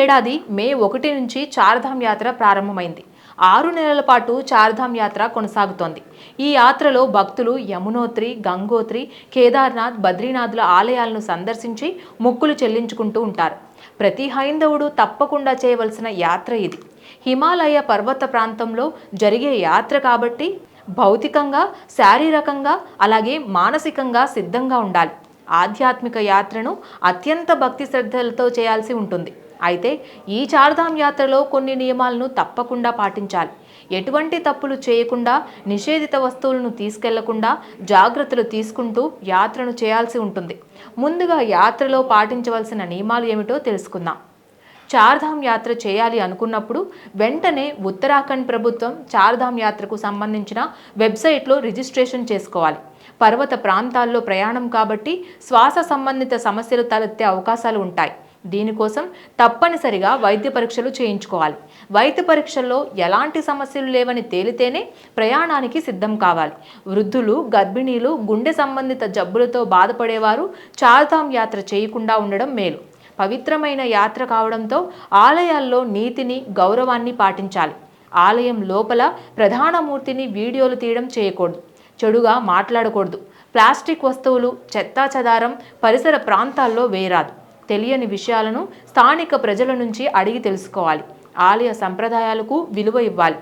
ఏడాది మే 1 నుంచి చార్ధామ్ యాత్ర ప్రారంభమైంది. 6 నెలల పాటు చార్ధామ్ యాత్ర కొనసాగుతోంది. ఈ యాత్రలో భక్తులు యమునోత్రి, గంగోత్రి, కేదార్నాథ్, బద్రీనాథ్ల ఆలయాలను సందర్శించి మొక్కులు చెల్లించుకుంటూ ఉంటారు. ప్రతి హైందవుడు తప్పకుండా చేయవలసిన యాత్ర ఇది. హిమాలయ పర్వత ప్రాంతంలో జరిగే యాత్ర కాబట్టి భౌతికంగా, శారీరకంగా, అలాగే మానసికంగా సిద్ధంగా ఉండాలి. ఆధ్యాత్మిక యాత్రను అత్యంత భక్తి శ్రద్ధలతో చేయాల్సి ఉంటుంది. అయితే ఈ చార్ధామ్ యాత్రలో కొన్ని నియమాలను తప్పకుండా పాటించాలి. ఎటువంటి తప్పులు చేయకుండా, నిషేధిత వస్తువులను తీసుకెళ్లకుండా జాగ్రత్తలు తీసుకుంటూ యాత్రను చేయాల్సి ఉంటుంది. ముందుగా యాత్రలో పాటించవలసిన నియమాలు ఏమిటో తెలుసుకుందాం. చార్ధామ్ యాత్ర చేయాలి అనుకున్నప్పుడు వెంటనే ఉత్తరాఖండ్ ప్రభుత్వం చార్ధామ్ యాత్రకు సంబంధించిన వెబ్సైట్లో రిజిస్ట్రేషన్ చేసుకోవాలి. పర్వత ప్రాంతాల్లో ప్రయాణం కాబట్టి శ్వాస సంబంధిత సమస్యలు తలెత్తే అవకాశాలు ఉంటాయి. దీనికోసం తప్పనిసరిగా వైద్య పరీక్షలు చేయించుకోవాలి. వైద్య పరీక్షల్లో ఎలాంటి సమస్యలు లేవని తేలితేనే ప్రయాణానికి సిద్ధం కావాలి. వృద్ధులు, గర్భిణీలు, గుండె సంబంధిత జబ్బులతో బాధపడేవారు చార్ధామ్ యాత్ర చేయకుండా ఉండడం మేలు. పవిత్రమైన యాత్ర కావడంతో ఆలయాల్లో నీతిని, గౌరవాన్ని పాటించాలి. ఆలయం లోపల ప్రధాన మూర్తిని వీడియోలు తీయడం చేయకూడదు. చెడుగా మాట్లాడకూడదు. ప్లాస్టిక్ వస్తువులు, చెత్తాచెదారం పరిసర ప్రాంతాల్లో వేయరాదు. తెలియని విషయాలను స్థానిక ప్రజల నుంచి అడిగి తెలుసుకోవాలి. ఆలయ సంప్రదాయాలకు విలువ ఇవ్వాలి.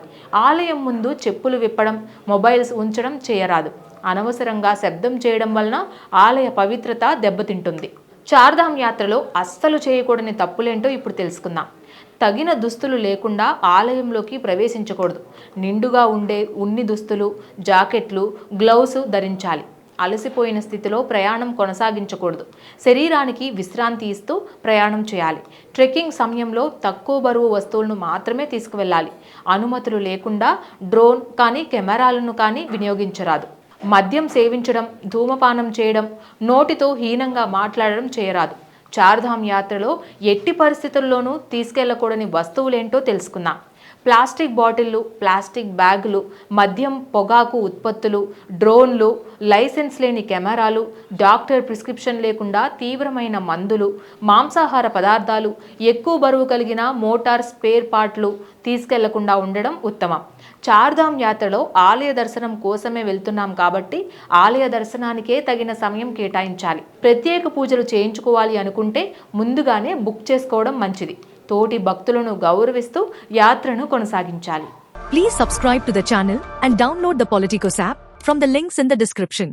ఆలయం ముందు చెప్పులు విప్పడం, మొబైల్స్ ఉంచడం చేయరాదు. అనవసరంగా శబ్దం చేయడం వలన ఆలయ పవిత్రత దెబ్బతింటుంది. చార్ధామ్ యాత్రలో అస్సలు చేయకూడని తప్పులేంటో ఇప్పుడు తెలుసుకుందాం. తగిన దుస్తులు లేకుండా ఆలయంలోకి ప్రవేశించకూడదు. నిండుగా ఉండే ఉన్ని దుస్తులు, జాకెట్లు, గ్లౌస్ ధరించాలి. అలసిపోయిన స్థితిలో ప్రయాణం కొనసాగించకూడదు. శరీరానికి విశ్రాంతి ఇస్తూ ప్రయాణం చేయాలి. ట్రెక్కింగ్ సమయంలో తక్కువ బరువు వస్తువులను మాత్రమే తీసుకువెళ్ళాలి. అనుమతులు లేకుండా డ్రోన్ కానీ, కెమెరాలను కానీ వినియోగించరాదు. మద్యం సేవించడం, ధూమపానం చేయడం, నోటితో హీనంగా మాట్లాడడం చేయరాదు. చార్ధామ్ యాత్రలో ఎట్టి పరిస్థితుల్లోనూ తీసుకెళ్లకూడని వస్తువులేంటో తెలుసుకుందాం. ప్లాస్టిక్ బాటిళ్లు, ప్లాస్టిక్ బ్యాగులు, మద్యం, పొగాకు ఉత్పత్తులు, డ్రోన్లు, లైసెన్స్ లేని కెమెరాలు, డాక్టర్ ప్రిస్క్రిప్షన్ లేకుండా తీవ్రమైన మందులు, మాంసాహార పదార్థాలు, ఎక్కువ బరువు కలిగిన మోటార్ స్పేర్ పార్ట్లు తీసుకెళ్లకుండా ఉండడం ఉత్తమం. చార్ధామ్ యాత్రలో ఆలయ దర్శనం కోసమే వెళ్తున్నాం కాబట్టి ఆలయ దర్శనానికే తగిన సమయం కేటాయించాలి. ప్రత్యేక పూజలు చేయించుకోవాలి అనుకుంటే ముందుగానే బుక్ చేసుకోవడం మంచిది. తోటి భక్తులను గౌరవిస్తూ యాత్రను కొనసాగించాలి. Please subscribe to the channel and download the Politicos app from the links in the description.